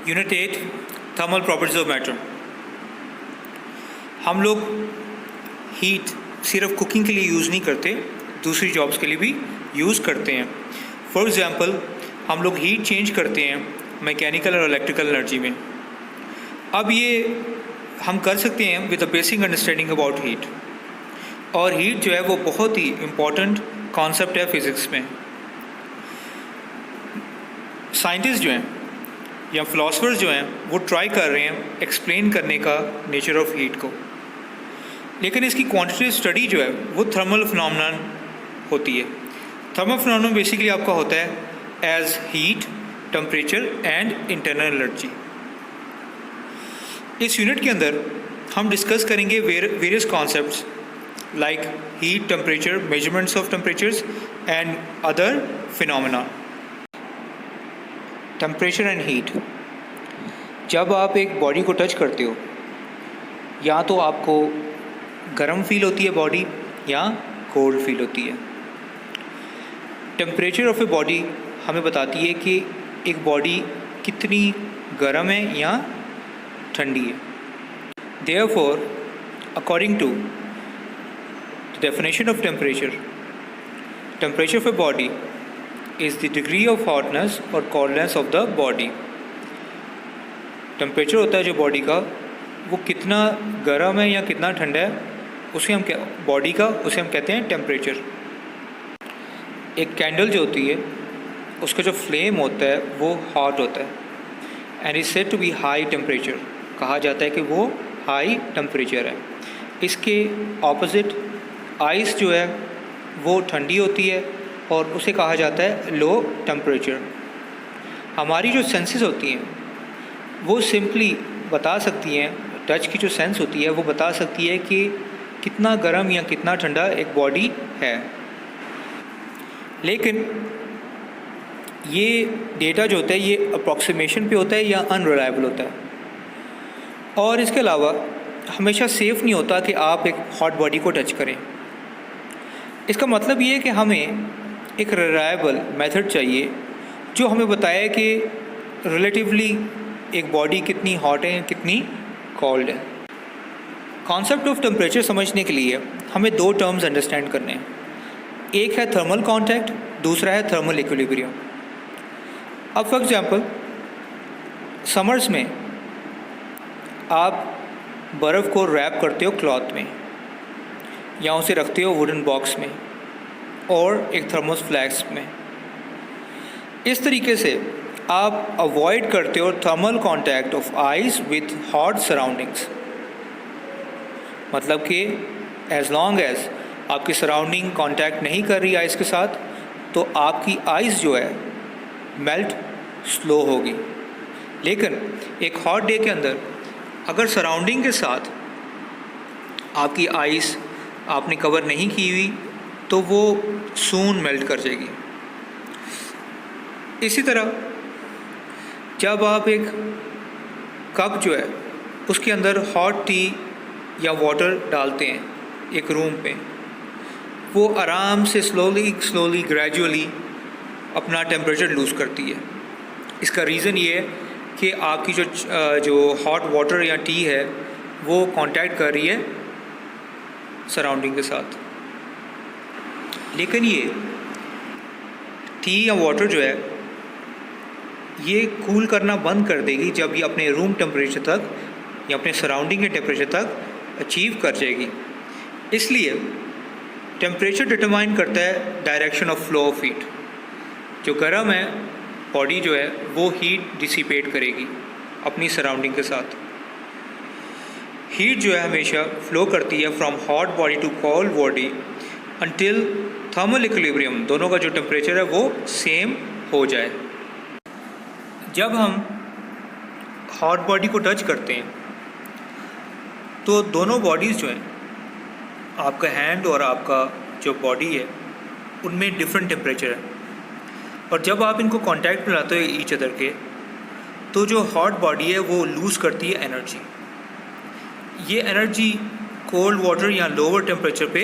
Unit 8 thermal properties of matter. हम लोग heat सिर्फ कुकिंग के लिए यूज़ नहीं करते, दूसरी जॉब्स के लिए भी यूज़ करते हैं। फॉर एग्ज़ाम्पल हम लोग हीट चेंज करते हैं मैकेनिकल और इलेक्ट्रिकल एनर्जी में। अब ये हम कर सकते हैं with a basic understanding about heat. और हीट जो है वो बहुत ही इम्पॉर्टेंट कॉन्सेप्ट है फिज़िक्स में। साइंटिस्ट जो हैं या फिलोसफर्स जो हैं वो ट्राई कर रहे हैं एक्सप्लेन करने का नेचर ऑफ हीट को, लेकिन इसकी क्वांटिटेटिव स्टडी जो है वो थर्मल फिनोमेनन होती है। थर्मल फिनोमेनन बेसिकली आपका होता है as heat, temperature and internal energy. इस यूनिट के अंदर हम डिस्कस करेंगे various concepts like heat, temperature, measurements of temperatures and other phenomena. Temperature and heat. जब आप एक बॉडी को टच करते हो या तो आपको गर्म फील होती है बॉडी या कोल्ड फील होती है। टेम्परेचर ऑफ ए बॉडी हमें बताती है कि एक बॉडी कितनी गर्म है या ठंडी है। Therefore according to the definition of temperature, temperature of a body is the degree of hotness और coldness of the body। Temperature होता है जो बॉडी का, वो कितना गर्म है या कितना ठंडा है उसे हम बॉडी का उसे हम कहते हैं टेम्परेचर। एक कैंडल जो होती है उसका जो फ्लेम होता है वो हॉट होता है and is said to be high temperature. कहा जाता है कि वो हाई टेम्परेचर है। इसके ऑपोजिट आइस जो है वो ठंडी होती है और उसे कहा जाता है लो टेम्परेचर। हमारी जो सेंसेस होती हैं वो सिंपली बता सकती हैं, टच की जो सेंस होती है वो बता सकती है कि कितना गर्म या कितना ठंडा एक बॉडी है। लेकिन ये डेटा जो होता है ये अप्रॉक्सीमेशन पे होता है या अनरिलायबल होता है। और इसके अलावा हमेशा सेफ़ नहीं होता कि आप एक हॉट बॉडी को टच करें। इसका मतलब ये है कि हमें एक रिलायबल मेथड चाहिए जो हमें बताए कि रिलेटिवली एक बॉडी कितनी हॉट है कितनी कोल्ड है। कॉन्सेप्ट ऑफ टेम्परेचर समझने के लिए हमें दो टर्म्स अंडरस्टैंड करने हैं। एक है थर्मल कांटेक्ट, दूसरा है थर्मल इक्विलिब्रियम। अब फॉर एग्जांपल समर्स में आप बर्फ़ को रैप करते हो क्लॉथ में या उसे रखते हो वुडन बॉक्स में और एक थर्मोस फ्लैस्क में। इस तरीके से आप अवॉइड करते हो thermal contact of ice with hot surroundings. मतलब कि एज लॉन्ग एज आपकी सराउंडिंग कांटेक्ट नहीं कर रही आइस के साथ तो आपकी आइस जो है मेल्ट स्लो होगी। लेकिन एक हॉट डे के अंदर अगर सराउंडिंग के साथ आपकी आइस आपने कवर नहीं की हुई तो वो सून मेल्ट कर जाएगी। इसी तरह जब आप एक कप जो है उसके अंदर हॉट टी या वाटर डालते हैं एक रूम पे, वो आराम से स्लोली ग्रेजुअली अपना टेम्परेचर लूज़ करती है। इसका रीज़न ये है कि आपकी जो हॉट वाटर या टी है वो कांटेक्ट कर रही है सराउंडिंग के साथ। लेकिन ये टी या वाटर जो है ये कूल करना बंद कर देगी जब ये अपने रूम टेम्परेचर तक या अपने सराउंडिंग के टेम्परेचर तक अचीव कर जाएगी। इसलिए टेम्परेचर डिटरमाइन करता है direction of flow of heat. जो गर्म है बॉडी जो है वो हीट डिसिपेट करेगी अपनी सराउंडिंग के साथ। हीट जो है हमेशा फ्लो करती है from hot body to cold body until thermal equilibrium, दोनों का जो टेम्परेचर है वो सेम हो जाए। जब हम हॉट बॉडी को टच करते हैं तो दोनों बॉडीज़ जो हैं, आपका हैंड और आपका जो बॉडी है उनमें डिफरेंट टेम्परेचर है। और जब आप इनको कांटेक्ट में लाते हो ईच अदर के तो जो हॉट बॉडी है वो लूज़ करती है एनर्जी। ये एनर्जी कोल्ड वाटर या लोअर टेम्परेचर पे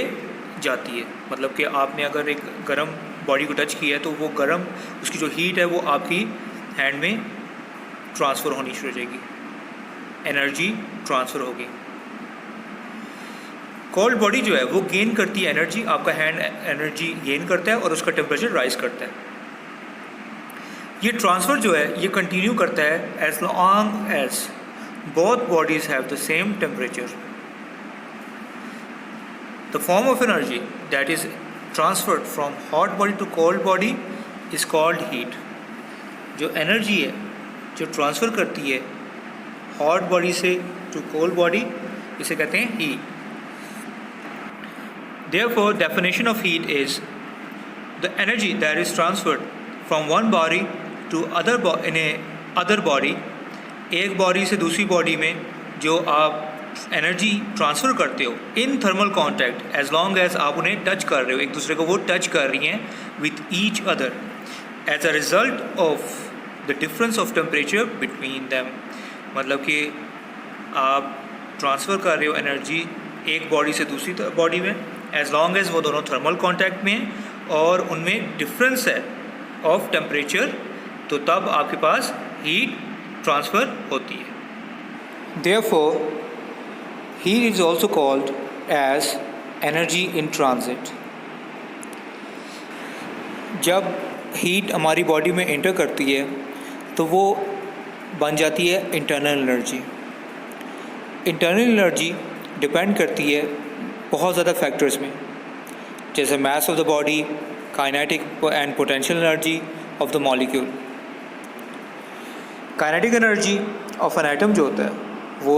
जाती है। मतलब कि आपने अगर एक गर्म बॉडी को टच किया है तो वो गर्म उसकी जो हीट है वो आपकी हैंड में ट्रांसफ़र होनी शुरू हो जाएगी, एनर्जी ट्रांसफ़र होगी। कोल्ड बॉडी जो है वो गेन करती है एनर्जी, आपका हैंड एनर्जी गेन करता है और उसका टेम्परेचर राइज करता है। ये ट्रांसफ़र जो है ये कंटिन्यू करता है as long as both bodies have the same temperature. The form of energy that is transferred from hot body to cold body is called heat. जो एनर्जी है जो ट्रांसफ़र करती है हॉट बॉडी से टू कोल्ड बॉडी, इसे कहते हैं heat. Therefore, definition of heat is the energy that is transferred from one body to in a other body। एक बॉडी से दूसरी बॉडी में जो आप एनर्जी ट्रांसफ़र करते हो in thermal contact, as long as आप उन्हें टच कर रहे हो, एक दूसरे को वो टच कर रही हैं with each other as a result of the difference of temperature between them. मतलब कि आप ट्रांसफ़र कर रहे हो एनर्जी एक बॉडी से दूसरी बॉडी में एज लॉन्ग एज वो दोनों थर्मल कॉन्टैक्ट में हैं और उनमें डिफरेंस है ऑफ टेम्परेचर, तो तब आपके पास हीट ट्रांसफ़र होती है। Therefore heat is also called as energy in transit. जब हीट हमारी बॉडी में एंटर करती है तो वो बन जाती है internal energy. Internal energy depend करती है बहुत ज़्यादा फैक्टर्स में, जैसे mass of the body, kinetic and potential energy of the molecule. Kinetic energy of an atom जो होता है वो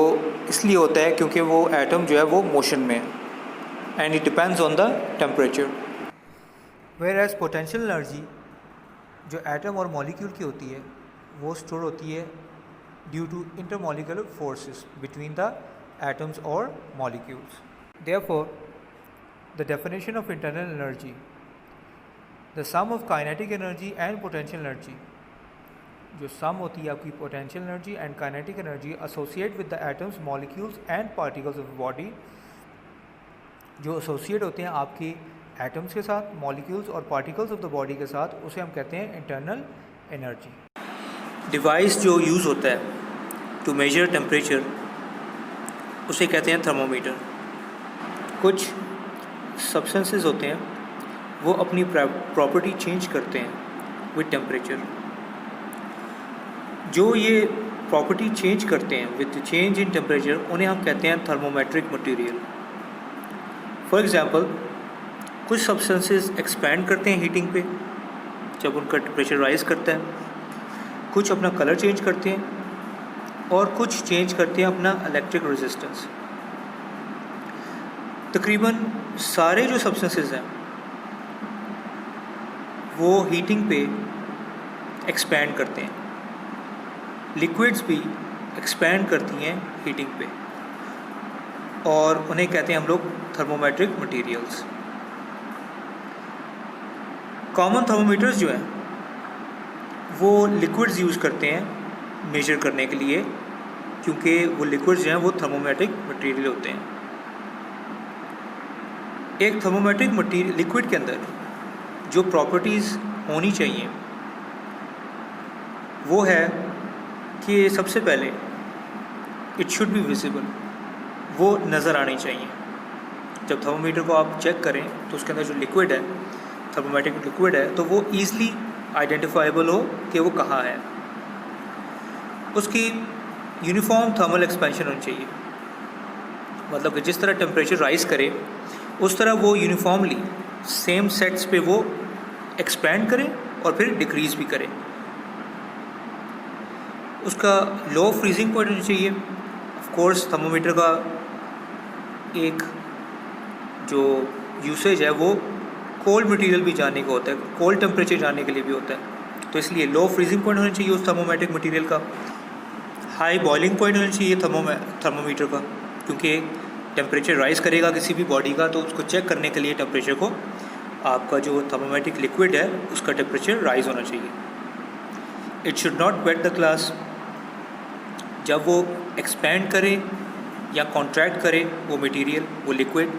इसलिए होता है क्योंकि वो एटम जो है वो मोशन में है and it depends on the temperature. Whereas potential energy जो एटम और मॉलिक्यूल की होती है वो स्टोर होती है due to intermolecular forces between the atoms or molecules। Therefore, the definition of internal energy, the sum of kinetic energy and potential energy, जो sum होती है आपकी potential energy and kinetic energy associate with the atoms, molecules and particles of the body, जो associate होते हैं आपके atoms के साथ, molecules और particles of the body के साथ, उसे हम कहते हैं internal energy। डिवाइस जो यूज़ होता है to measure temperature उसे कहते हैं थर्मोमीटर। कुछ सब्सटेंसेस होते हैं वो अपनी प्रॉपर्टी चेंज करते हैं विद टेम्परेचर। जो ये प्रॉपर्टी चेंज करते हैं विद चेंज इन टेम्परेचर उन्हें हम कहते हैं थर्मोमेट्रिक मटेरियल। फॉर एग्जांपल, कुछ सब्सटेंसेस एक्सपैंड करते हैं हीटिंग पे जब उनका टेम्परेचर राइज करता है, कुछ अपना कलर चेंज करते हैं और कुछ चेंज करते हैं अपना इलेक्ट्रिक रेजिस्टेंस। तकरीबन सारे जो सब्सटेंसेस हैं वो हीटिंग पे एक्सपैंड करते हैं। लिक्विड्स भी एक्सपैंड करती हैं हीटिंग पे और उन्हें कहते हैं हम लोग थर्मोमेट्रिक मटेरियल्स। कॉमन थर्मोमीटर्स जो हैं वो लिक्विड्स यूज़ करते हैं मेजर करने के लिए, क्योंकि वो लिक्विड्स जो हैं वो थर्मोमेट्रिक मटेरियल होते हैं। एक थर्मोमेट्रिक मटेरियल लिक्विड के अंदर जो प्रॉपर्टीज़ होनी चाहिए वो है कि सबसे पहले इट शुड बी विजिबल, वो नज़र आनी चाहिए। जब थर्मोमीटर को आप चेक करें तो उसके अंदर जो लिक्विड है, थर्मोमेट्रिक लिक्विड है, तो वो ईज़िली आइडेंटिफाइबल हो कि वो कहाँ है। उसकी यूनिफॉर्म थर्मल एक्सपेंशन होनी चाहिए, मतलब कि जिस तरह टेम्परेचर राइज करे उस तरह वो यूनिफॉर्मली सेम सेट्स पे वो एक्सपैंड करे और फिर डिक्रीज़ भी करे। उसका लो फ्रीजिंग पॉइंट होना चाहिए। ऑफ कोर्स थर्मोमीटर का एक जो यूसेज है वो कोल्ड मटेरियल भी जानने का होता है, कोल्ड टेम्परेचर जानने के लिए भी होता है, तो इसलिए लो फ्रीजिंग पॉइंट होना चाहिए उस थर्मोमेट्रिक मटेरियल का। हाई बॉइलिंग पॉइंट होना चाहिए थर्मोमीटर का, क्योंकि टेम्परेचर राइज़ करेगा किसी भी बॉडी का, तो उसको चेक करने के लिए टेम्परेचर को आपका जो थर्मोमेट्रिक लिक्विड है उसका टेम्परेचर राइज़ होना चाहिए। It should not wet the glass. जब वो एक्सपैंड करे या कॉन्ट्रैक्ट करे वो मटेरियल, वो लिक्विड,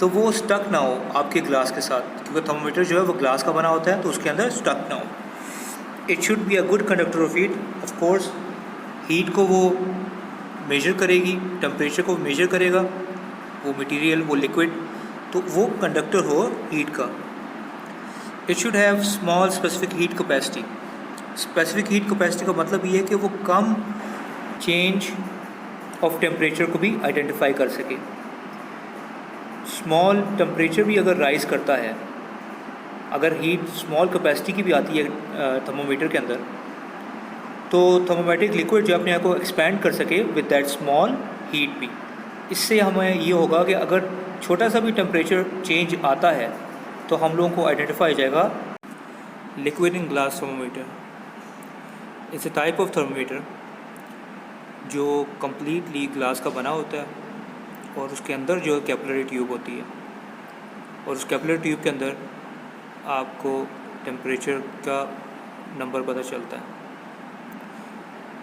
तो वो स्टक ना हो आपके ग्लास के साथ, क्योंकि थर्मोमीटर जो है वो ग्लास का बना होता है, तो उसके अंदर स्टक ना हो। It should be a good conductor of heat. Of course heat को वो मेजर करेगी, टेम्परेचर को मेजर करेगा वो मटेरियल, वो लिक्विड, तो वो कंडक्टर हो हीट का। It should have small specific heat capacity. Specific heat capacity का मतलब ये है कि वो कम चेंज ऑफ टेम्परेचर को भी आइडेंटिफाई कर सके। स्मॉल टेम्परेचर भी अगर राइज करता है, अगर हीट स्मॉल कैपेसिटी की भी आती है थर्मोमीटर के अंदर, तो थर्मोमेट्रिक लिक्विड जो अपने आप को एक्सपैंड कर सके विद दैट स्मॉल हीट भी। इससे हमें ये होगा कि अगर छोटा सा भी टेम्परेचर चेंज आता है तो हम लोगों को आइडेंटिफाई हो जाएगा। Liquid in glass thermometer it's a type of thermometer जो कम्प्लीटली ग्लास का बना होता है और उसके अंदर जो कैपिलरी ट्यूब होती है, और उस कैपिलरी ट्यूब के अंदर आपको टेम्परेचर का नंबर पता चलता है।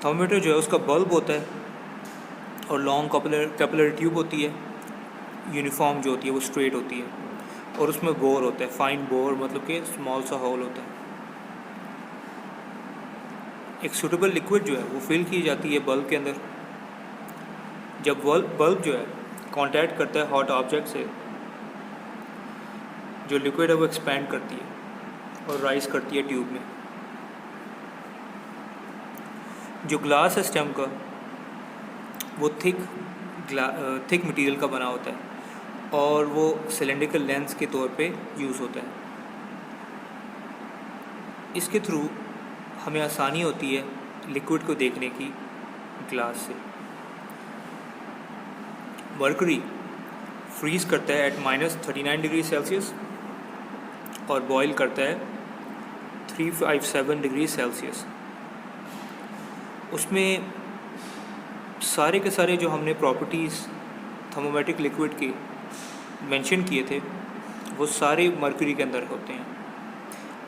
थर्मोमीटर जो है उसका बल्ब होता है और लॉन्ग कैपिलरी ट्यूब होती है, यूनिफॉर्म जो होती है वो स्ट्रेट होती है, और उसमें बोर होता है, फाइन बोर, मतलब कि स्मॉल सा होल होता है। एक सूटेबल लिक्विड जो है वो फिल की जाती है बल्ब के अंदर। जब बल्ब जो है कांटेक्ट करता है हॉट ऑब्जेक्ट से, जो लिक्विड है वो एक्सपैंड करती है और राइज करती है ट्यूब में। जो ग्लास है स्टेम का, वो थिक मटेरियल का बना होता है और वो सिलेंड्रिकल लेंस के तौर पे यूज़ होता है। इसके थ्रू हमें आसानी होती है लिक्विड को देखने की ग्लास से। मर्करी फ्रीज़ करता है एट -39 डिग्री सेल्सियस और बॉयल करता है 357 डिग्री सेल्सियस। उसमें सारे के सारे जो हमने प्रॉपर्टीज़ थर्मोमेट्रिक लिक्विड के मेंशन किए थे वो सारे मर्करी के अंदर होते हैं,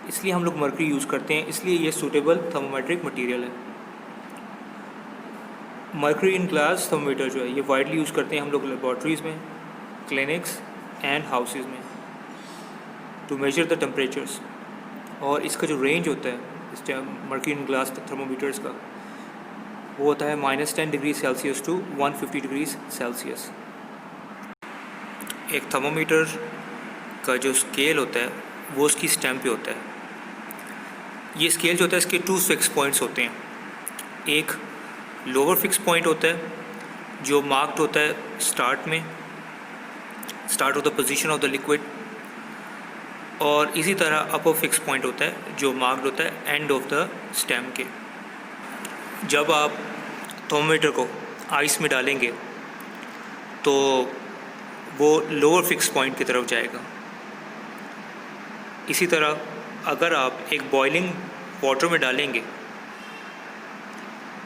इसलिए हम लोग मर्करी यूज़ करते हैं, इसलिए ये सूटेबल थर्मोमेट्रिक मटेरियल है। मर्करी इन ग्लास थर्मोमीटर जो है ये वाइडली यूज़ करते हैं हम लोग लेबॉर्ट्रीज़ में, क्लिनिक्स एंड हाउसेस में टू मेजर द टेम्परेचर्स। और इसका जो रेंज होता है इस मर्करी इन ग्लास थर्मोमीटर्स का, वो होता है -10 degree Celsius to 150 degree Celsius. एक थर्मोमीटर का जो स्केल होता है वो उसकी स्टेम पे होता है। ये स्केल जो होता है इसके 2 फिक्स पॉइंट्स होते हैं। एक लोअर फिक्स पॉइंट होता है जो मार्क्ड होता है start of the position of the liquid, और इसी तरह अपर फिक्स पॉइंट होता है जो मार्क्ड होता है एंड ऑफ द स्टेम के। जब आप थर्मोमीटर को आइस में डालेंगे तो वो लोअर फिक्स पॉइंट की तरफ जाएगा। इसी तरह अगर आप एक बॉइलिंग वाटर में डालेंगे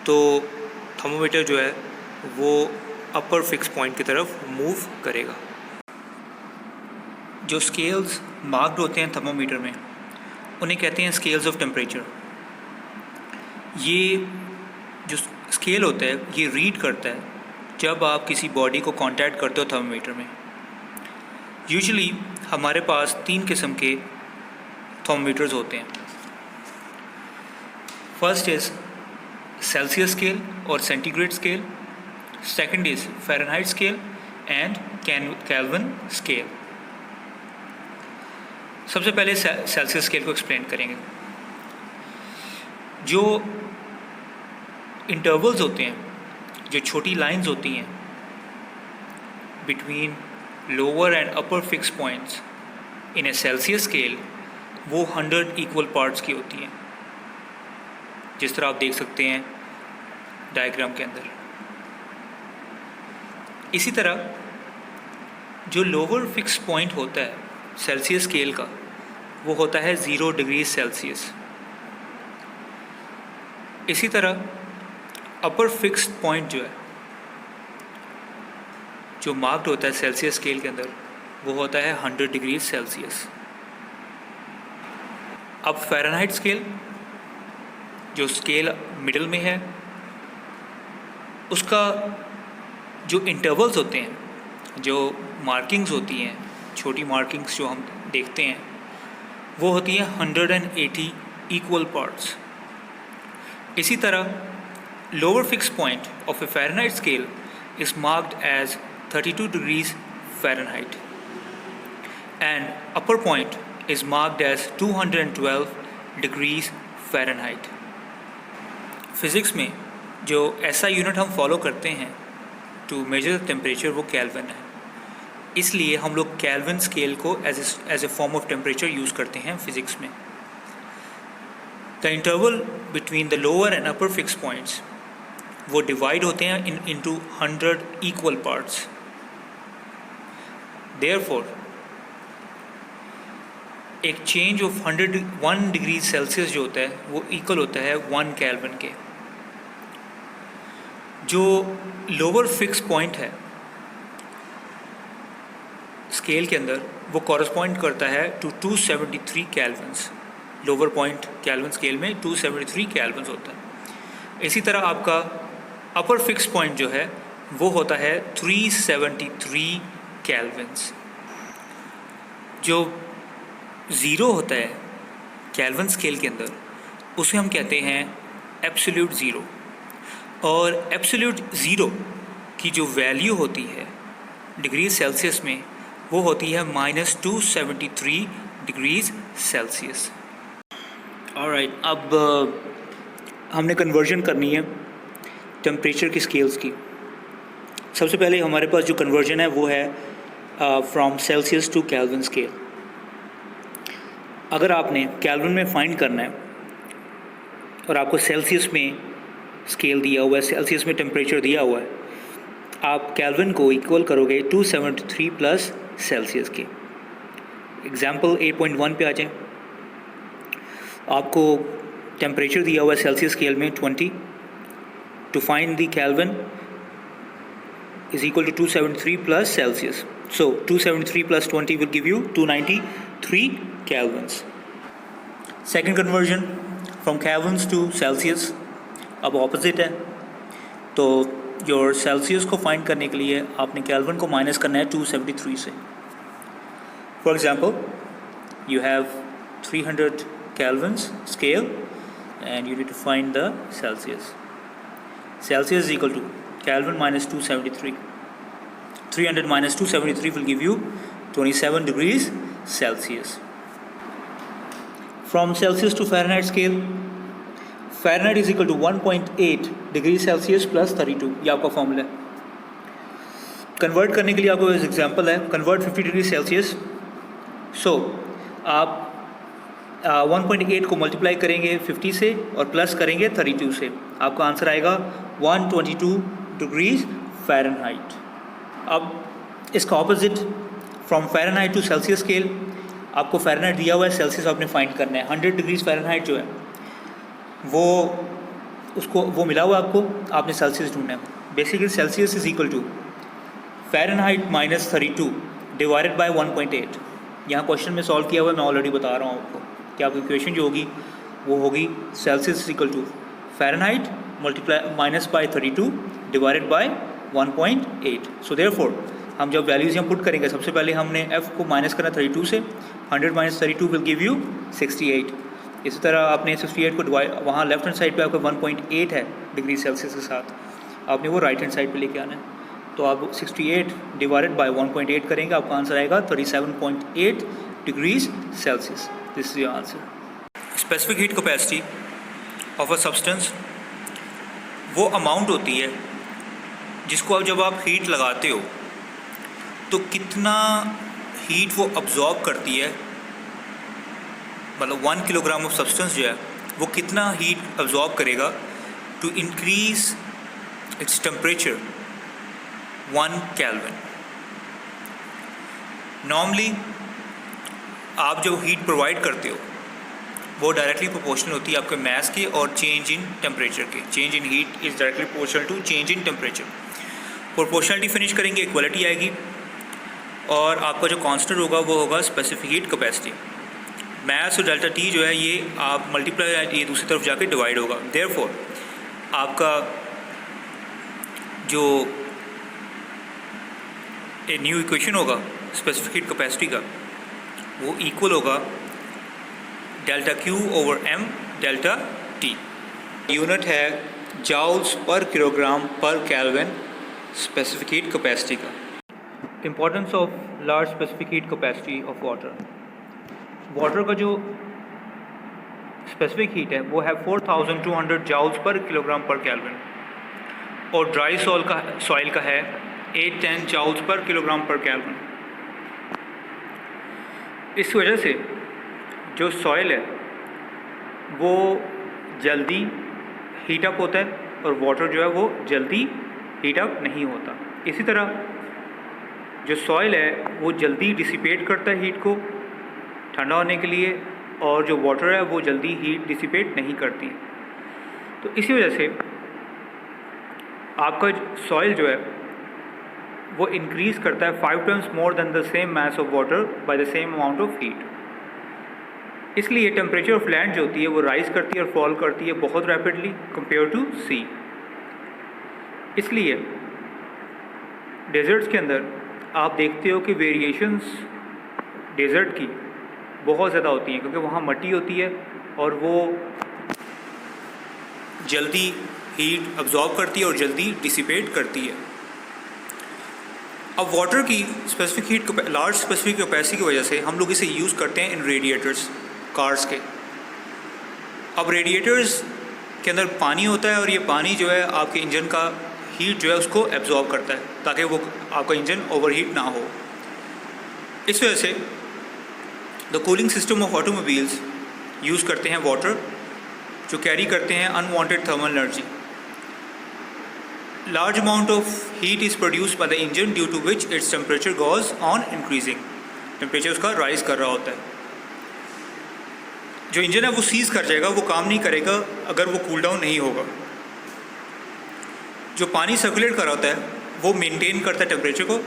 तो थर्मोमीटर जो है वो अपर फिक्स पॉइंट की तरफ मूव करेगा। जो स्केल्स मार्क्ड होते हैं थर्मोमीटर में उन्हें कहते हैं स्केल्स ऑफ टेम्परेचर। ये जो स्केल होता है ये रीड करता है जब आप किसी बॉडी को कांटेक्ट करते हो थर्मोमीटर में। यूजुअली हमारे पास 3 किस्म के थर्मोमीटर्स होते हैं। फर्स्ट इज़ सेल्सियस स्केल और centigrade scale, second is Fahrenheit scale and kelvin scale. सबसे पहले सेल्सियस स्केल को एक्सप्लेन करेंगे। जो इंटरवल्स होते हैं, जो छोटी लाइंस होती हैं between lower and upper fix points in A Celsius scale, वो 100 इक्वल पार्ट्स की होती हैं, जिस तरह आप देख सकते हैं डायग्राम के अंदर। इसी तरह जो लोअर फिक्स पॉइंट होता है सेल्सियस स्केल का वो होता है 0 डिग्री सेल्सियस। इसी तरह अपर फिक्स पॉइंट जो है जो मार्क्ड होता है सेल्सियस स्केल के अंदर वो होता है 100 डिग्री सेल्सियस। अब फ़ारेनहाइट स्केल जो स्केल मिडल में है, उसका जो इंटरवल्स होते हैं, जो मार्किंग्स होती हैं, छोटी मार्किंग्स जो हम देखते हैं, वो होती हैं 180 इक्वल पार्ट्स। इसी तरह lower fixed point of a Fahrenheit scale is marked as 32 degrees Fahrenheit and upper point is marked as 212 degrees Fahrenheit. Physics में जो ऐसा यूनिट हम फॉलो करते हैं टू मेजर टेम्परेचर वो केल्विन है, इसलिए हम लोग केल्विन स्केल को as a form of temperature use करते हैं फिज़िक्स में. The interval between the lower and upper fix points वो डिवाइड होते हैं इनटू 100 इक्वल पार्ट्स. देयरफॉर एक चेंज ऑफ 101 डिग्री सेल्सियस जो होता है वो इक्वल होता है 1 केल्विन के. जो लोअर फिक्स पॉइंट है स्केल के अंदर वो कॉरस्पॉन्ड करता है to 273 kelvins. Lower point kelvin scale में 273 केल्विन्स होता है. इसी तरह आपका अपर फिक्स पॉइंट जो है वो होता है 373 केल्विन्स. जो ज़ीरो होता है केल्विन स्केल के अंदर उसे हम कहते हैं एब्सोल्यूट ज़ीरो, और एब्सोल्यूट ज़ीरो की जो वैल्यू होती है डिग्री सेल्सियस में वो होती है -273 डिग्रीज सेल्सियस. ऑलराइट, अब हमने कन्वर्जन करनी है टेम्परेचर की स्केल्स की. सबसे पहले हमारे पास जो कन्वर्जन है वो है from Celsius to Kelvin scale. अगर आपने केल्विन में फाइंड करना है और आपको सेल्सियस में स्केल दिया हुआ है, सेल्सियस में टेम्परेचर दिया हुआ है, आप केल्विन को इक्वल करोगे 273 प्लस सेल्सियस के. एग्जाम्पल 8.1 पे आ जाएं. आपको टेम्परेचर दिया हुआ है सेल्सियस स्केल में 20. To find the Kelvin is equal to 273 plus Celsius. So 273 plus 20 will give you 293 kelvins. Second conversion from kelvins to Celsius अब opposite है, तो your Celsius को find करने के लिए आपने Kelvin को माइनस करना है 273 से. For example, you have 300 kelvins scale and you need to find the Celsius. Celsius is equal to Kelvin minus 273. 300 minus 273 will give you 27 degrees Celsius. From Celsius to Fahrenheit scale, Fahrenheit is equal to 1.8 degrees Celsius plus 32. ये आपका formula है. Convert करने के लिए आपको example है, convert 50 degree Celsius. सो आप 1.8 को मल्टीप्लाई करेंगे 50 से और प्लस करेंगे 32 से, आपका आंसर आएगा 122 डिग्रीज फ़ारेनहाइट. अब इसका opposite from Fahrenheit to Celsius scale, आपको फ़ारेनहाइट दिया हुआ है, सेल्सियस आपने फाइंड करना है. 100 डिग्रीज फ़ारेनहाइट जो है वो मिला हुआ आपको, आपने सेल्सियस ढूंढना है. Basically Celsius is equal to Fahrenheit minus 32 divided by 1.8. यहाँ क्वेश्चन में सॉल्व किया हुआ है, मैं ऑलरेडी बता रहा हूँ आपको कि आपकी इक्वेशन जो होगी वो होगी Celsius equal to Fahrenheit multiply minus by 32 divided by 1.8. So therefore हम जब वैल्यूज़ यहाँ पुट करेंगे, सबसे पहले हमने f को माइनस करना 32 से. 100 माइनस 32 विल गिव यू 68. इसी तरह आपने 68 को डिवाइड, वहाँ लेफ्ट हैंड साइड पे आपका 1.8 है डिग्री सेल्सियस के साथ, आपने वो राइट हैंड साइड पे लेके आना है. तो आप 68 डिवाइडेड बाय 1.8 करेंगे, आपका आंसर आएगा 37.8 degrees Celsius. This is your answer. Specific heat capacity of a substance वो अमाउंट होती है जिसको अब जब आप हीट लगाते हो तो कितना हीट वो अब्जॉर्ब करती है. मतलब 1 किलोग्राम ऑफ सब्सटेंस जो है वो कितना हीट अब्जॉर्ब करेगा to increase its temperature 1 Kelvin. Normally आप जो हीट प्रोवाइड करते हो वो डायरेक्टली प्रोपोर्शनल होती है आपके मास के और चेंज इन टेम्परेचर के. Change in heat is directly proportional to change in temperature. Proportionality finish करेंगे, इक्वलिटी आएगी और आपका जो कांस्टेंट होगा वो होगा स्पेसिफिक हीट कैपेसिटी. मास और डेल्टा टी जो है ये आप मल्टीप्लाई, ये दूसरी तरफ जाके डिवाइड होगा. देयरफॉर आपका जो एक न्यू इक्वेशन होगा स्पेसिफिक हीट कैपेसिटी का वो इक्वल होगा delta Q over M delta T. Unit है जाउल्स पर किलोग्राम पर केल्विन स्पेसिफिक हीट कैपेसिटी का। Importance of large specific heat capacity of water. Water का जो स्पेसिफिक हीट है वो है 4200 जाउल्स पर किलोग्राम पर केल्विन, और ड्राई सॉइल का है 810 जाउल्स पर किलोग्राम पर केल्विन। इस वजह से जो सॉइल है वो जल्दी हीट अप होता है और वाटर जो है वो जल्दी हीट अप नहीं होता। इसी तरह जो सॉइल है वो जल्दी डिसिपेट करता है हीट को ठंडा होने के लिए, और जो वाटर है वो जल्दी हीट डिसिपेट नहीं करती। तो इसी वजह से आपका सॉइल जो है वो इंक्रीज़ करता है 5 times more than the same mass of water by the same amount of heat. इसलिए टेम्परेचर ऑफ लैंड जो होती है वो राइज़ करती है और फॉल करती है बहुत रैपिडली कंपेयर टू सी। इसलिए डेजर्ट्स के अंदर आप देखते हो कि वेरिएशंस डेजर्ट की बहुत ज़्यादा होती हैं, क्योंकि वहाँ मट्टी होती है और वो जल्दी हीट अब्जॉर्ब करती है और जल्दी डिसिपेट करती है। अब वाटर की specific heat large specific capacity की वजह से हम लोग इसे यूज़ करते हैं इन रेडिएटर्स कार्स के। अब रेडिएटर्स के अंदर पानी होता है और ये पानी जो है आपके इंजन का हीट जो है उसको एब्जॉर्ब करता है ताकि वो आपका इंजन ओवरहीट ना हो। इस वजह से the cooling system of automobiles use करते हैं वाटर, जो कैरी करते हैं unwanted thermal energy. Large amount of heat is produced by the engine due to which its temperature goes on increasing. Temperature उसका राइज कर रहा होता है। जो इंजन है वो सीज़ कर जाएगा, वो काम नहीं करेगा अगर वो कूल डाउन नहीं होगा। जो पानी सर्कुलेट कर रहा होता है वो मेंटेन करता है टेम्परेचर को,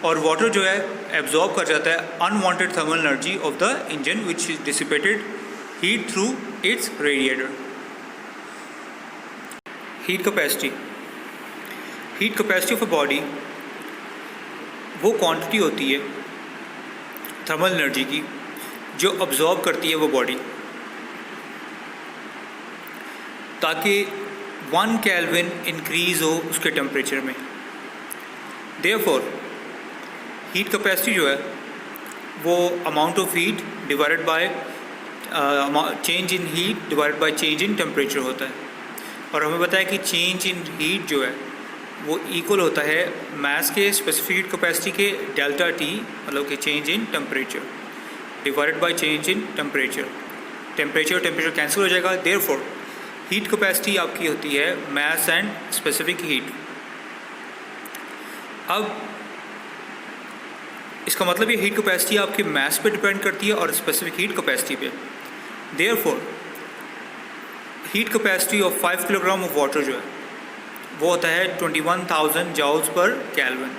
और वाटर जो है एब्जॉर्ब कर जाता है unwanted thermal energy of the engine which is dissipated heat through it's radiator. Heat capacity of a body वो क्वांटिटी होती है थर्मल एनर्जी की जो अब्जॉर्ब करती है वो बॉडी, ताकि 1 केल्विन इंक्रीज़ हो उसके टेम्परेचर में। देयरफॉर हीट कैपेसिटी जो है वो amount of heat divided by change in heat divided by change in temperature होता है। और हमें बताया कि चेंज इन हीट जो है वो इक्वल होता है मास के स्पेसिफिक हीट कैपेसिटी के डेल्टा टी, मतलब कि change in temperature divided by change in temperature. Temperature cancel हो जाएगा। देयरफॉर हीट कैपेसिटी आपकी होती है मास एंड स्पेसिफिक हीट। अब इसका मतलब ये हीट कैपेसिटी आपकी मास पे डिपेंड करती है और स्पेसिफिक हीट कैपेसिटी पे। Therefore heat capacity of 5 kilogram of water जो है वो होता है 21,000 जाउल्स पर केल्विन।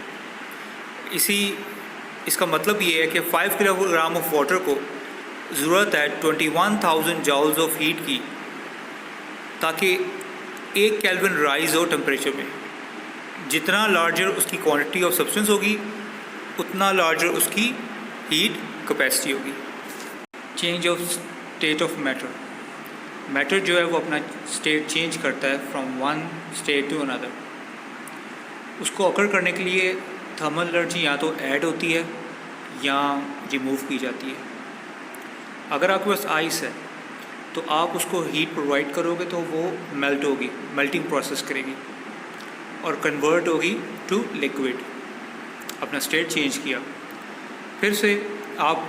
इसका मतलब ये है कि 5 किलोग्राम ऑफ वाटर को ज़रूरत है 21,000 जाउल्स ऑफ हीट की, ताकि 1 केल्विन राइज हो टेम्परेचर में। जितना लार्जर उसकी क्वांटिटी ऑफ सब्सटेंस होगी उतना लार्जर उसकी हीट कैपेसिटी होगी। Change of state of matter जो है वो अपना स्टेट चेंज करता है from one state to another. उसको अकर करने के लिए थर्मल एनर्जी या तो ऐड होती है या रिमूव की जाती है। अगर आपके पास आइस है तो आप उसको हीट प्रोवाइड करोगे तो वो मेल्ट होगी, मेल्टिंग प्रोसेस करेगी और कन्वर्ट होगी टू लिक्विड। अपना स्टेट चेंज किया, फिर से आप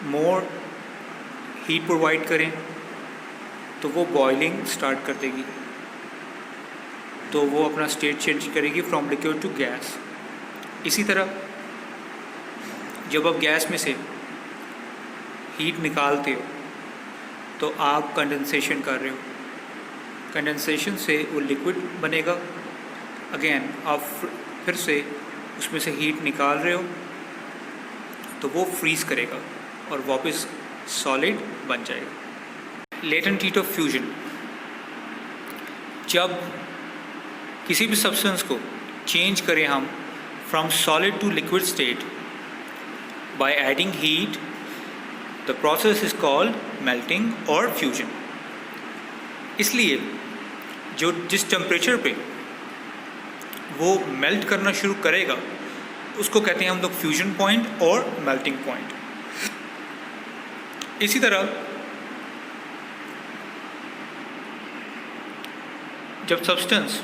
मोर हीट प्रोवाइड करें तो वो बॉइलिंग स्टार्ट कर देगी, तो वो अपना स्टेट चेंज करेगी फ्रॉम लिक्विड टू गैस। इसी तरह जब आप गैस में से हीट निकालते हो तो आप कंडेंसेशन कर रहे हो। कंडेंसेशन से वो लिक्विड बनेगा। अगेन आप फिर से उसमें से हीट निकाल रहे हो तो वो फ्रीज़ करेगा और वापस सॉलिड बन जाएगा। लेटेंट हीट ऑफ फ्यूजन, जब किसी भी सब्सटेंस को चेंज करें हम from solid to liquid state by adding heat, the process is called melting और फ्यूजन। इसलिए जो जिस टेम्परेचर पे वो मेल्ट करना शुरू करेगा उसको कहते हैं हम लोग फ्यूजन पॉइंट और मेल्टिंग पॉइंट। इसी तरह जब सब्सटेंस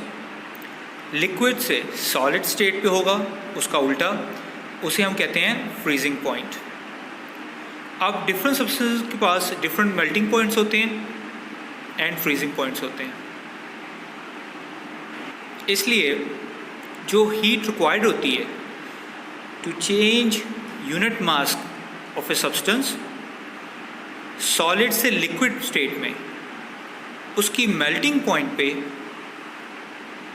लिक्विड से सॉलिड स्टेट पे होगा उसका उल्टा, उसे हम कहते हैं फ्रीजिंग पॉइंट। अब डिफरेंट सब्सटेंस के पास डिफरेंट मेल्टिंग पॉइंट्स होते हैं एंड फ्रीजिंग पॉइंट्स होते हैं। इसलिए जो हीट रिक्वायर्ड होती है to change unit mass of a substance solid से लिक्विड स्टेट में, उसकी मेल्टिंग पॉइंट पे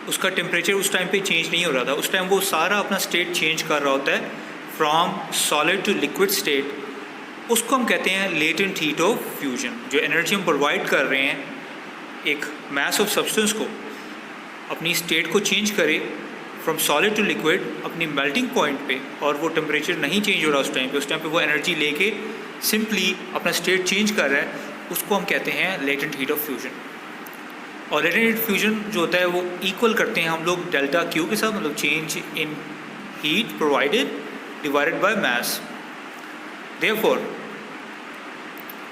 उसका टेम्परेचर उस टाइम पे चेंज नहीं हो रहा था। उस टाइम वो सारा अपना स्टेट चेंज कर रहा होता है from solid to liquid state. उसको हम कहते हैं लेटेंट हीट ऑफ फ्यूजन। जो एनर्जी हम प्रोवाइड कर रहे हैं एक मास ऑफ सब्सटेंस को अपनी स्टेट को चेंज करे फ्रॉम सॉलिड टू लिक्विड अपनी मेल्टिंग पॉइंट पे, और वो टेम्परेचर नहीं चेंज हो रहा उस टाइम पे वो एनर्जी लेके सिंपली अपना स्टेट चेंज कर रहा है, उसको हम कहते हैं लेटेंट हीट ऑफ फ्यूजन। और लेटेंट हीट फ्यूजन जो होता है वो इक्वल करते हैं हम लोग डेल्टा क्यू के साथ, मतलब change in heat provided divided by mass. Therefore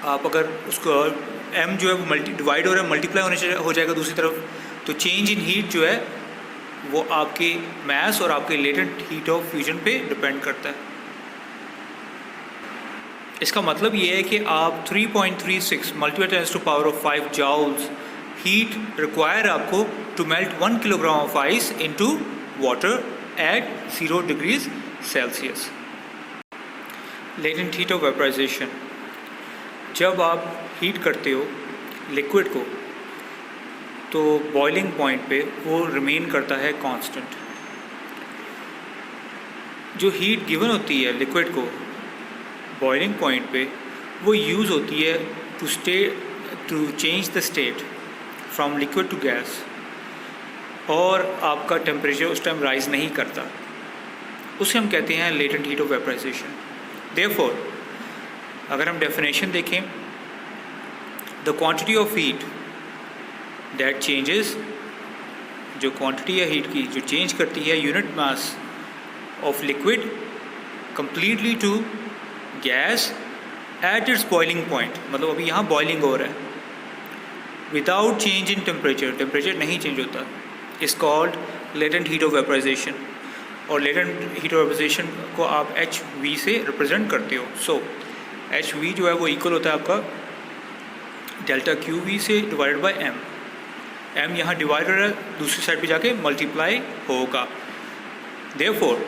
आप अगर उसको m जो है वो डिवाइड हो रहा है, मल्टीप्लाई हो जाएगा दूसरी तरफ, तो चेंज इन हीट जो है वो आपके मास और आपके लेटेंट हीट ऑफ फ्यूजन पे डिपेंड करता है। इसका मतलब ये है कि आप 3.36 मल्टीप्लाई 10⁻⁵ जॉल्स हीट रिक्वायर आपको to melt 1 kilogram of ice into water at 0 degrees Celsius. Latent heat of vaporization, जब आप हीट करते हो लिक्विड को तो बॉइलिंग पॉइंट पे वो रिमेन करता है कांस्टेंट। जो हीट गिवन होती है लिक्विड को बॉइलिंग पॉइंट पे वो यूज़ होती है to change the state from liquid to gas, और आपका टेम्परेचर उस टाइम राइज नहीं करता। उसे हम कहते हैं latent heat of vaporization. Therefore अगर हम डेफिनेशन देखें, the quantity of heat that changes, जो क्वांटिटी है हीट की जो चेंज करती है unit mass of liquid completely to gas at its boiling point, मतलब अभी यहाँ बॉइलिंग हो रहा है, विदाउट चेंज इन टेम्परेचर नहीं चेंज होता, is called latent heat of vaporization. और लेटेंट हीट ऑफ वेपराइजेशन को आप HV से रिप्रेजेंट करते हो। सो HV जो है वो इक्वल होता है आपका डेल्टा QV से डिवाइडेड बाय m यहाँ डिवाइड हो रहा है, दूसरी साइड पे जाके मल्टीप्लाई होगा। Therefore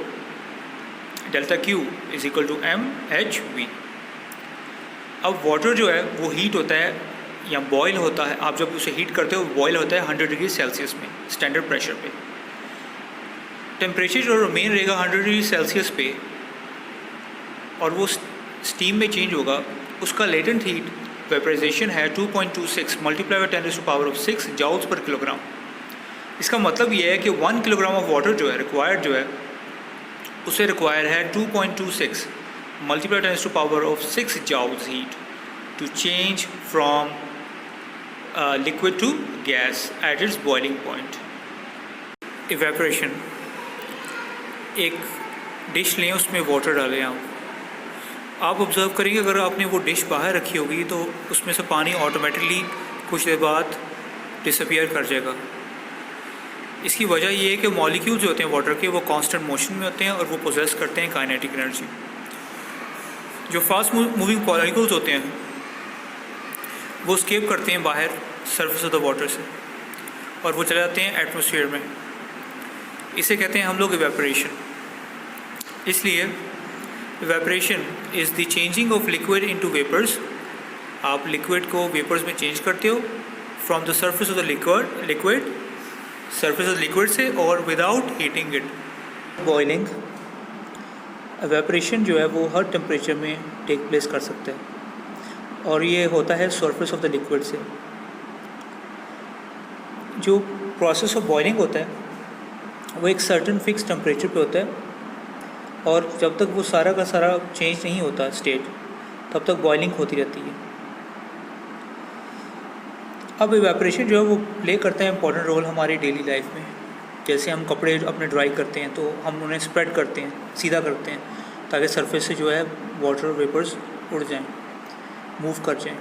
delta Q is equal to MHV। अब वाटर जो है वो हीट होता है या बॉयल होता है, आप जब उसे हीट करते हो बॉयल होता है 100 डिग्री सेल्सियस में स्टैंडर्ड प्रेशर पे। टेम्परेचर जो रिमेन रहेगा 100 डिग्री सेल्सियस पे और वो स्टीम में चेंज होगा, उसका लेटेंट हीट वेपराइजेशन है 2.26 मल्टीप्लाई बाय 10⁻⁶ जॉल्स पर किलोग्राम। इसका मतलब ये है कि 1 किलोग्राम ऑफ वाटर जो है रिक्वायर्ड जो है उसे रिक्वायर है 2.26 multiply 10⁻⁶ joules heat to change from liquid to gas at its boiling point. Evaporation, एक डिश लें उसमें वाटर डालें आप ऑब्ज़र्व करेंगे अगर आपने वो डिश बाहर रखी होगी तो उसमें से पानी ऑटोमेटिकली कुछ देर बाद डिसअपियर कर जाएगा। इसकी वजह ये है कि मॉलिक्यूल्स जो होते हैं वाटर के वो कांस्टेंट मोशन में होते हैं और वो पोजेस करते हैं काइनेटिक एनर्जी। जो फास्ट मूविंग मॉलिक्यूल्स होते हैं वो स्केप करते हैं बाहर सरफेस ऑफ द वाटर से और वो चले जाते हैं एटमॉस्फेयर में। इसे कहते हैं हम लोग इवेपोरेशन। इसलिए evaporation is the changing of liquid into vapours. आप लिक्विड को वेपर्स में चेंज करते हो from the surface of the liquid surface of liquid से और without heating it. Boiling, evaporation जो है वो हर टेम्परेचर में टेक प्लेस कर सकता है और ये होता है सरफेस ऑफ द लिक्विड से। जो प्रोसेस ऑफ बॉइलिंग होता है वो एक सर्टेन फिक्स टेम्परेचर पे होता है और जब तक वो सारा का सारा चेंज नहीं होता स्टेट तब तक बॉइलिंग होती रहती है। अब इवेपोरेशन जो है वो प्ले करता है इंपॉर्टेंट रोल हमारी डेली लाइफ में। जैसे हम कपड़े अपने ड्राई करते हैं तो हम उन्हें स्प्रेड करते हैं, सीधा करते हैं, ताकि सरफेस से जो है वाटर वेपर्स उड़ जाएं, मूव कर जाएं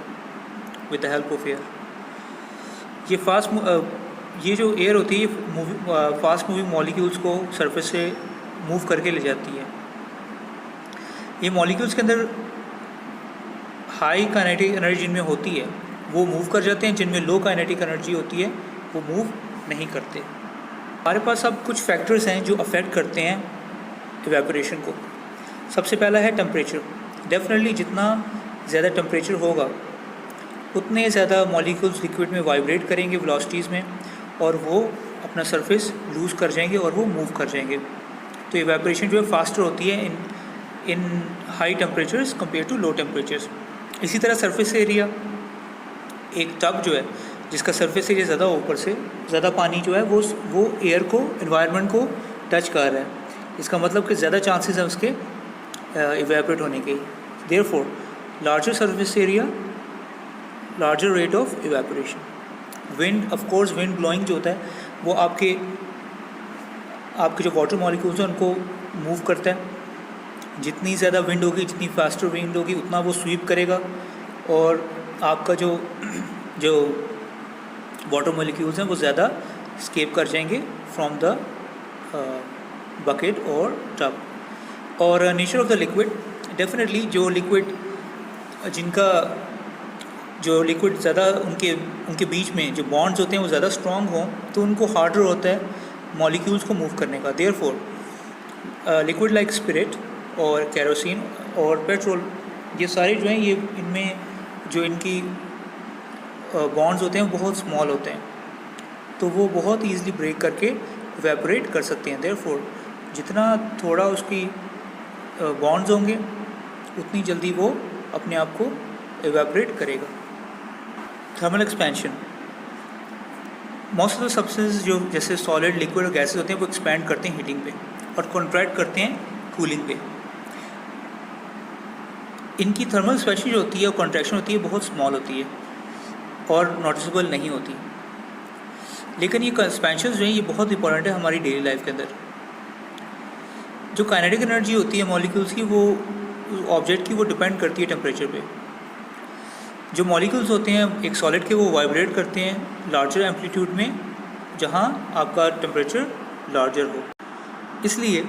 with the help of air. ये जो एयर होती है ये फास्ट मूविंग मॉलिक्यूल्स को सरफेस से मूव करके ले जाती है। ये मॉलिक्यूल्स के अंदर हाई काइनेटिक एनर्जी जिनमें होती है वो मूव कर जाते हैं, जिनमें लो काइनेटिक एनर्जी होती है वो मूव नहीं करते। हमारे पास अब कुछ फैक्टर्स हैं जो अफेक्ट करते हैं इवेपोरेशन को। सबसे पहला है टेम्परेचर। डेफिनेटली जितना ज़्यादा टेम्परेचर होगा उतने ज़्यादा मॉलिक्यूल्स लिक्विड में वाइब्रेट करेंगे वेलोसिटीज़ में, और वो अपना सरफेस लूज़ कर जाएंगे और वो मूव कर जाएंगे। तो इवेपोरेशन जो है फास्टर होती है in high temperatures compare to low temperatures. इसी तरह सरफेस एरिया, एक टब जो है जिसका सरफेस एरिया ज़्यादा, ऊपर से ज़्यादा पानी जो है वो एयर को, एनवायरनमेंट को टच कर रहा है, इसका मतलब कि ज़्यादा चांसेस हैं उसके इवेपोरेट होने के। Therefore larger surface area, larger rate of evaporation. Wind, of course wind blowing जो होता है वो आपके जो वाटर मॉलिक्यूल्स हैं उनको मूव करता है। जितनी ज़्यादा विंड होगी, जितनी फास्टर विंड होगी, उतना वो स्वीप करेगा और आपका जो वाटर मॉलिक्यूल्स हैं वो ज़्यादा स्केप कर जाएंगे फ्रॉम द बकेट और टब। और nature of the liquid, definitely जो लिक्विड ज़्यादा उनके बीच में जो बॉन्ड्स होते हैं वो ज़्यादा स्ट्रॉन्ग हों तो उनको हार्डर होता है मॉलिक्यूल्स को मूव करने का। देयरफॉर लिक्विड लाइक स्पिरिट और केरोसिन और पेट्रोल, ये सारे जो हैं ये इनमें जो इनकी बॉन्ड्स होते हैं बहुत स्मॉल होते हैं, तो वो बहुत ईज़िली ब्रेक करके इवेपोरेट कर सकते हैं। देयरफॉर जितना थोड़ा उसकी बॉन्ड्स होंगे उतनी जल्दी वो अपने आप को इवेपोरेट करेगा। Thermal expansion, most of the substances जो जैसे सॉलिड, लिक्विड और गैसेस होते हैं वो एक्सपैंड करते हैं हीटिंग पे और कॉन्ट्रैक्ट करते हैं कूलिंग पे। इनकी थर्मल एक्सपेंशन जो होती है और कॉन्ट्रैक्शन होती है बहुत स्मॉल होती है और नोटिसेबल नहीं होती, लेकिन ये एक्सपेंशन जो है ये बहुत इंपॉर्टेंट है हमारी डेली लाइफ के अंदर। जो काइनेटिक एनर्जी होती है मॉलिक्यूल्स की वो ऑब्जेक्ट की वो डिपेंड करती है टेम्परेचर पे। जो मॉलिक्यूल्स होते हैं एक सॉलिड के वो वाइब्रेट करते हैं लार्जर एम्पलीट्यूड में जहाँ आपका टेम्परेचर लार्जर हो। इसलिए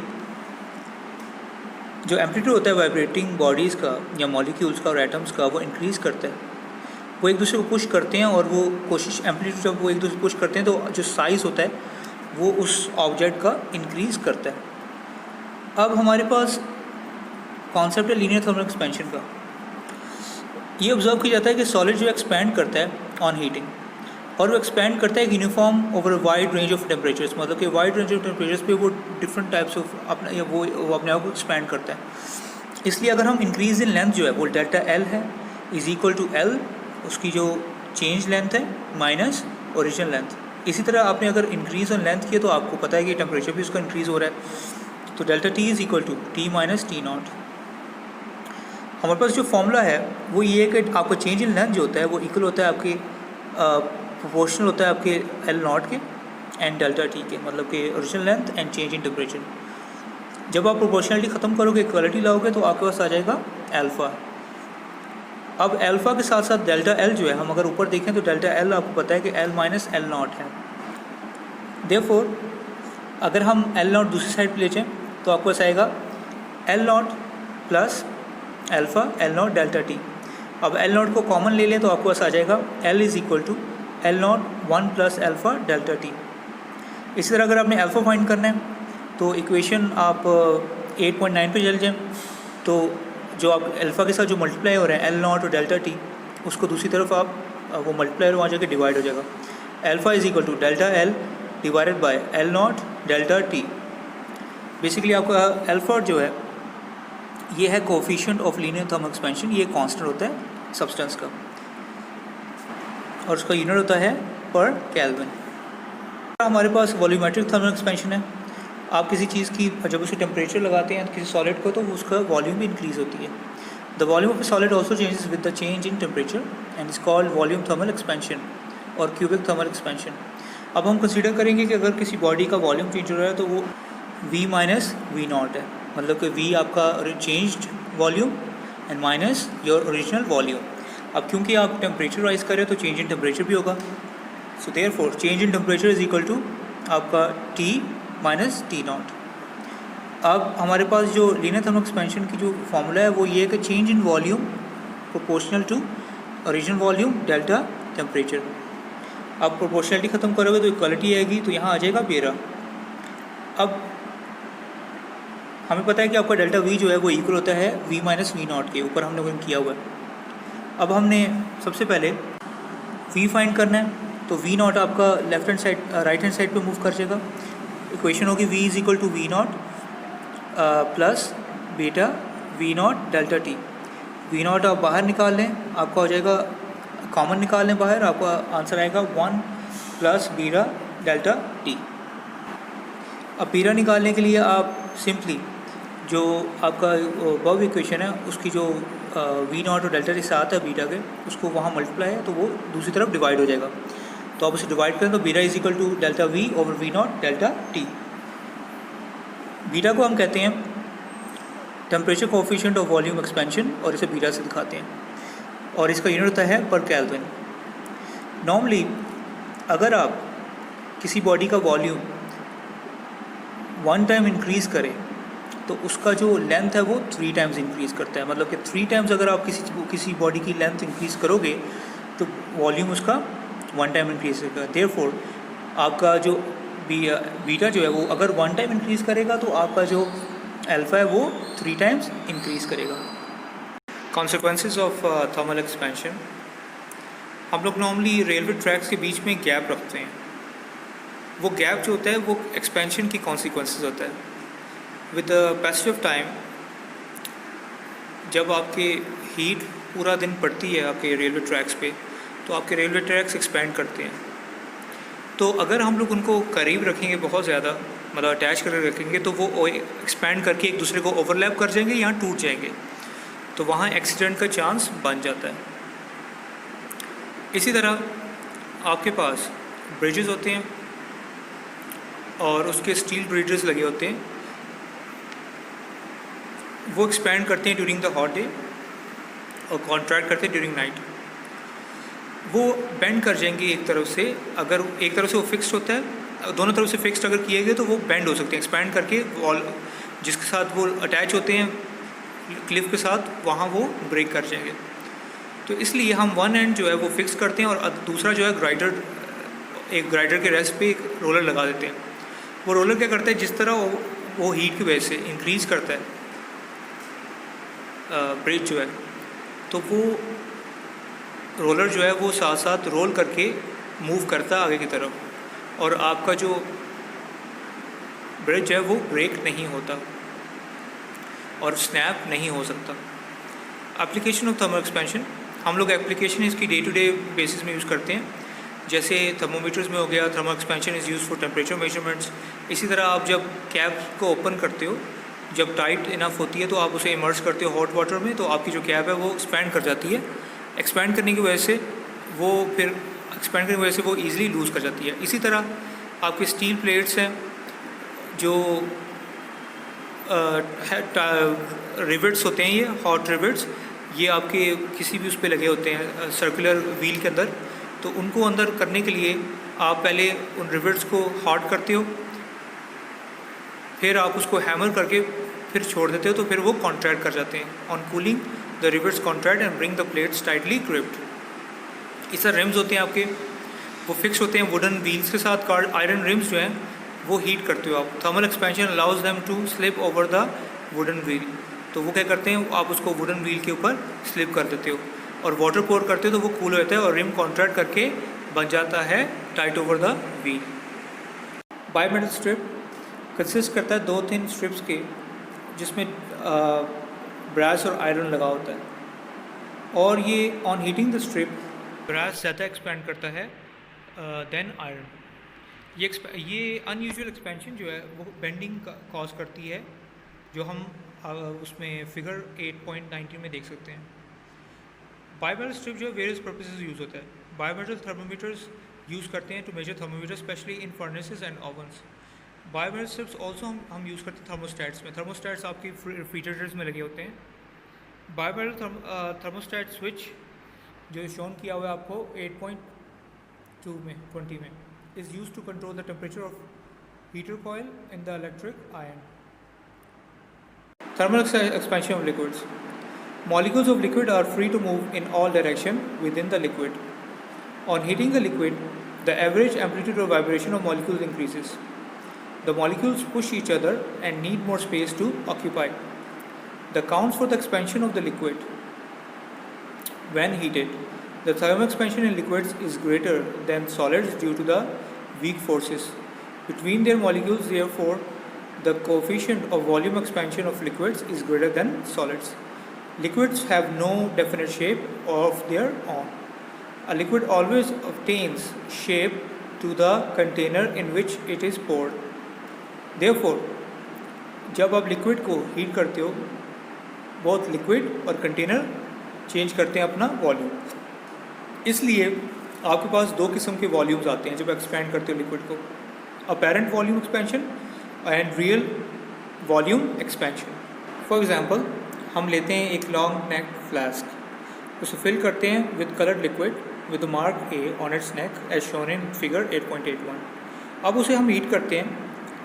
जो एम्पलीट्यूड होता है वाइब्रेटिंग बॉडीज़ का या मॉलिक्यूल्स का और एटम्स का वो इंक्रीज़ करता है, वो एक दूसरे को पुश करते हैं और वो कोशिश एम्पलीट्यूड जब वो एक दूसरे को पुश करते हैं तो जो साइज़ होता है वो उस ऑब्जेक्ट का इंक्रीज़ करता है। अब हमारे पास कॉन्सेप्ट है लीनियर थर्मल एक्सपेंशन का। ये ऑब्जर्व किया जाता है कि सॉलिड जो एक्सपैंड करता है ऑन हीटिंग और वो एक्सपैंड करता है uniform over wide range of temperatures, मतलब कि वाइड रेंज ऑफ टेम्परेचर्स पे वो डिफरेंट टाइप्स ऑफ वो अपने आप को एक्सपैंड करता है। इसलिए अगर हम इंक्रीज़ इन लेंथ जो है वो डेल्टा एल है इज़ इक्वल टू एल उसकी जो चेंज लेंथ है माइनस ओरिजिनल लेंथ। इसी तरह आपने अगर इंक्रीज़ इन लेंथ किया तो आपको पता है कि टेम्परेचर भी उसका इंक्रीज़ हो रहा है, तो delta T is equal to T minus T naught. हमारे पास जो फॉर्मूला है वो ये है कि आपका चेंज इन लेंथ जो होता है वो इक्वल होता है आपके प्रोपोर्शनल होता है आपके एल नॉट के एंड डेल्टा टी के, मतलब कि original length and change in temperature. जब आप प्रोपोर्शनलिटी ख़त्म करोगे, इक्वालिटी लाओगे तो आपके पास आ जाएगा अल्फ़ा। अब अल्फ़ा के साथ साथ डेल्टा एल जो है, हम अगर ऊपर देखें तो डेल्टा एल आपको पता है कि एल माइनस एल नॉट है। देयरफॉर अगर हम एल नॉट दूसरी साइड पर ले जाएँ तो आपके पास आएगा L naught plus alpha L naught delta T. अब एल नॉट को कॉमन ले लें तो आपको पास आ जाएगा L is equal to L naught one plus alpha delta T. इसी तरह अगर आपने अल्फ़ा फाइंड करना है तो इक्वेशन आप 8.9 पे चल जाएँ तो जो आप अल्फ़ा के साथ जो मल्टीप्लाई हो रहे हैं एल नॉट और डेल्टा टी, उसको दूसरी तरफ आप वो मल्टीप्लाई वहाँ जाके डिवाइड हो जाएगा। Alpha is equal to delta L divided by L naught delta T. Basically आपका अल्फ़ा जो है ये है coefficient of linear thermal expansion, ये कांस्टेंट होता है सब्सटेंस का और उसका यूनिट होता है पर केल्विन। हमारे पास वॉल्यूमेट्रिक थर्मल एक्सपेंशन है। आप किसी चीज़ की जब उसे टेम्परेचर लगाते हैं किसी सॉलिड को तो उसका वॉल्यूम भी इंक्रीज़ होती है। The volume of A solid also changes with the change in temperature and is called volume thermal expansion. और क्यूबिक थर्मल एक्सपेंशन। अब हम कंसीडर करेंगे कि अगर किसी बॉडी का वॉल्यूम चेंज हो रहा है तो वो V माइनस वी नॉट है, मतलब कि V आपका changed volume and minus your original volume. अब क्योंकि आप टेम्परेचर राइज कर रहे हो तो चेंज इन टेम्परेचर भी होगा, so therefore change in temperature is equal to आपका T माइनस टी नॉट। अब हमारे पास जो लीनियर थर्मल एक्सपेंशन की जो फॉर्मूला है वो ये है कि change in volume proportional to original volume delta temperature. अब प्रोपोर्शनलिटी ख़त्म करोगे तो इक्वालिटी आएगी, तो यहाँ आ जाएगा बेरा। अब हमें पता है कि आपका डेल्टा V जो है वो इक्वल होता है V माइनस वी नॉट के, ऊपर हमने वो किया हुआ है। अब हमने सबसे पहले V फाइंड करना है, तो V नॉट आपका left hand side right hand side पे मूव कर जाएगा। इक्वेशन होगी V is equal to V naught plus beta V naught delta T. V naught आप बाहर निकाल लें, आपका हो जाएगा कॉमन निकाल लें बाहर, आपका आंसर आएगा 1 प्लस बीटा डेल्टा टी। अब बीटा निकालने के लिए आप सिंपली जो आपका बब इक्वेशन है उसकी जो वी नॉट और डेल्टा के साथ है बीटा के, उसको वहाँ मल्टीप्लाई है तो वो दूसरी तरफ डिवाइड हो जाएगा। तो आप उसे डिवाइड करें तो beta is equal to delta V over V naught delta T. Beta को हम कहते हैं temperature coefficient of volume expansion, और इसे बीटा से दिखाते हैं, और इसका यूनिट होता है पर केल्विन। नॉर्मली अगर आप किसी बॉडी का वॉल्यूम 1 टाइम इंक्रीज़ करें तो उसका जो लेंथ है वो 3 टाइम्स इंक्रीज़ करता है, मतलब कि 3 टाइम्स अगर आप किसी बॉडी की लेंथ इंक्रीज़ करोगे तो वॉल्यूम उसका 1 टाइम इंक्रीज़ करेगा। देयरफॉर आपका जो बीटा जो है वो अगर 1 टाइम इंक्रीज़ करेगा तो आपका जो अल्फ़ा है वो 3 टाइम्स इंक्रीज़ करेगा। Consequences of thermal expansion. हम लोग नॉर्मली रेलवे ट्रैक्स के बीच में गैप रखते हैं, वो गैप जो होता है वो एक्सपेंशन की कॉन्सिक्वेंसेस होता है। With the passage of time जब आपके हीट पूरा दिन पड़ती है आपके रेलवे ट्रैक्स पे, तो आपके रेलवे ट्रैक्स एक्सपेंड करते हैं। तो अगर हम लोग उनको करीब रखेंगे बहुत ज़्यादा, मतलब अटैच करके रखेंगे, तो वो एक्सपेंड करके एक दूसरे को ओवरलैप कर जाएंगे या टूट जाएंगे, तो वहाँ एक्सीडेंट का चांस बन जाता है। इसी तरह आपके पास ब्रिजेस होते हैं और उसके स्टील ब्रिजेस लगे होते हैं, वो एक्सपेंड करते हैं ड्यूरिंग द हॉट डे और कॉन्ट्रैक्ट करते हैं ड्यूरिंग नाइट। वो बेंड कर जाएंगे एक तरफ से, अगर एक तरफ से वो फिक्स्ड होता है, दोनों तरफ से फिक्स्ड अगर किए गए तो वो बेंड हो सकते हैं, एक्सपेंड करके वॉल जिसके साथ वो अटैच होते हैं क्लिफ के साथ, वहाँ वो ब्रेक कर जाएंगे। तो इसलिए हम वन एंड जो है वो फिक्स करते हैं और दूसरा जो है एक ग्राइडर के रेस्ट पे एक रोलर लगा देते हैं। वो रोलर क्या करता है, जिस तरह वो हीट की वजह से इंक्रीज़ करता है ब्रिज जो है, तो वो रोलर जो है वो साथ साथ रोल करके मूव करता है आगे की तरफ, और आपका जो ब्रिज है वो ब्रेक नहीं होता और स्नैप नहीं हो सकता। एप्लीकेशन ऑफ थर्मल एक्सपेंशन, हम लोग एप्लीकेशन इसकी डे टू डे बेसिस में यूज़ करते हैं, जैसे थर्मोमीटर्स में हो गया, thermal expansion is use for temperature measurements. इसी तरह आप जब कैप को ओपन करते हो, जब टाइट इनफ होती है तो आप उसे इमर्स करते हो हॉट वाटर में, तो आपकी जो कैप है वो एक्सपैंड कर जाती है। एक्सपैंड करने की वजह से वो फिर एक्सपैंड करने की वजह से वो ईज़िली लूज़ कर जाती है। इसी तरह आपके स्टील प्लेट्स हैं जो रिवेट्स होते हैं, ये हॉट रिवेट्स, ये आपके किसी भी उस पर लगे होते हैं सर्कुलर व्हील के अंदर, तो उनको अंदर करने के लिए आप पहले उन रिवेट्स को हॉट करते हो, फिर आप उसको हैमर करके फिर छोड़ देते हो, तो फिर वो कॉन्ट्रैक्ट कर जाते हैं। On cooling the rivets contract and bring the plates tightly gripped. इस तरह रिम्स होते हैं आपके, वो फिक्स होते हैं वुडन व्हील्स के साथ। आयरन रिम्स जो हैं वो हीट करते हो आप। Thermal expansion allows them to slip over the wooden wheel, तो वो क्या करते हैं, आप उसको वुडन व्हील के ऊपर स्लिप कर देते हो और वाटर पोर करते हो तो वो कूल हो जाता है और रिम कॉन्ट्रैक्ट करके बन जाता है tight over the wheel. Biometal strip consist करता है 2-3 स्ट्रिप्स के, जिसमें ब्रास और आयरन लगा होता है, और ये on heating the strip brass ज़्यादा एक्सपेंड करता है देन आयरन। ये अनयूजुअल एक्सपेंशन जो है वो बेंडिंग कॉज करती है, जो हम उसमें फिगर 8.19 में देख सकते हैं। बायोमेटल स्ट्रिप जो है वेरियस पर्पसेस यूज़ होता है। बायोमेटल थर्मोमीटर्स यूज़ करते हैं to measure thermometer, specially in furnaces and ovens. Biometric strips also हम यूज़ करते हैं थर्मोस्टैट्स में। थर्मोस्टैट्स आपकी रेफ्रिजरेटर्स में लगे होते हैं। बायोमेट्रिक थर्मोस्टैट स्विच जो शोन किया हुआ है आपको 8.2 में 20 में is use to control the temperature of heater coil in the electric iron. Thermal expansion of liquids. Molecules of liquid are free to move in all direction within the liquid. On heating the liquid, the average amplitude of vibration of molecules increases. The molecules push each other and need more space to occupy. The counts for the expansion of the liquid. When heated, the thermal expansion in liquids is greater than solids due to the weak forces between their molecules. Therefore, the coefficient of volume expansion of liquids is greater than solids. Liquids have no definite shape of their own. A liquid always obtains shape to the container in which it is poured. Therefore, जब आप liquid को heat करते हो, बहुत liquid और container change करते हैं अपना वॉल्यूम। इसलिए आपके पास दो किस्म के वॉल्यूम्स आते हैं जब एक्सपेंड करते हो लिक्विड को, apparent volume expansion and real volume expansion. For example, हम लेते हैं एक लॉन्ग नेक फ्लास्क, उसे फिल करते हैं with coloured liquid with mark A on its neck as shown in figure 8.81। अब उसे हम हीट करते हैं।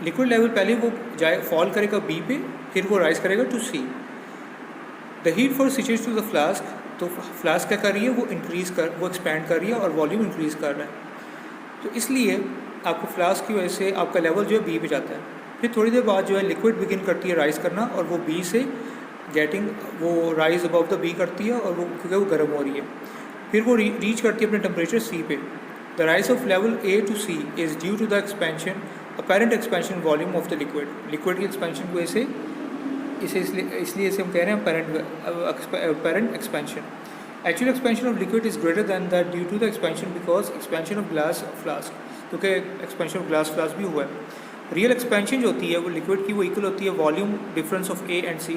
लिक्विड लेवल पहले वो जाए फॉल करेगा बी पे, फिर वो राइज करेगा to C. The heat for switches to the flask, तो फ्लास्क क्या कर रही है, वो एक्सपैंड कर रही है और वॉल्यूम इंक्रीज़ कर रहा है। तो इसलिए आपको फ्लास्क की वजह से आपका लेवल जो है बी पे जाता है। फिर थोड़ी देर बाद जो है लिक्विड बिगिन करती है राइज करना, और वो बी से वो राइज अबव द बी करती है, और वो क्योंकि वो गर्म हो रही है, फिर वो रीच करती है अपने टेम्परेचर सी पे। The rise of level A to C is due to the expansion, apparent expansion volume of the liquid. Liquid की एक्सपेंशन की वजह से इसलिए इसे हम कह रहे हैं apparent expansion. Actual expansion of liquid is greater than that due to the expansion because expansion of glass flask, क्योंकि एक्सपेंशन ऑफ ग्लास फ्लास्क भी हुआ है। रियल एक्सपेंशन जो होती है वो लिक्विड की वो इक्वल होती है volume difference of A and C.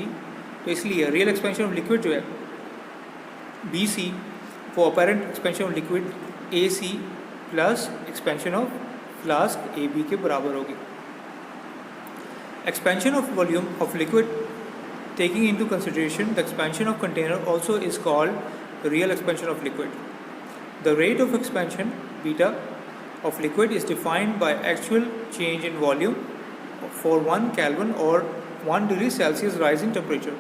तो इसलिए रियल एक्सपेंशन ऑफ लिक्विड जो है बी सी, वो apparent expansion of liquid A C plus expansion of flask A B के बराबर होगी। Expansion of volume of liquid taking into consideration the expansion of container also is called real expansion of liquid. The rate of expansion beta of liquid is defined by actual change in volume for 1 Kelvin or 1 degree Celsius rise in temperature.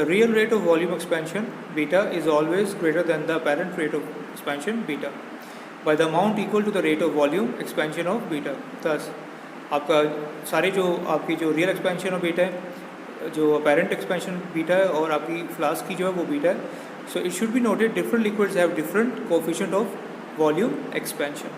The real rate of volume expansion beta is always greater than the apparent rate of expansion beta by the amount equal to the rate of volume expansion of beta. Thus आपका सारे जो आपकी जो real expansion of beta है, जो apparent expansion beta है, और आपकी फ्लास्क की जो है वो बीटा है। So it should be noted different liquids have different coefficient of volume expansion.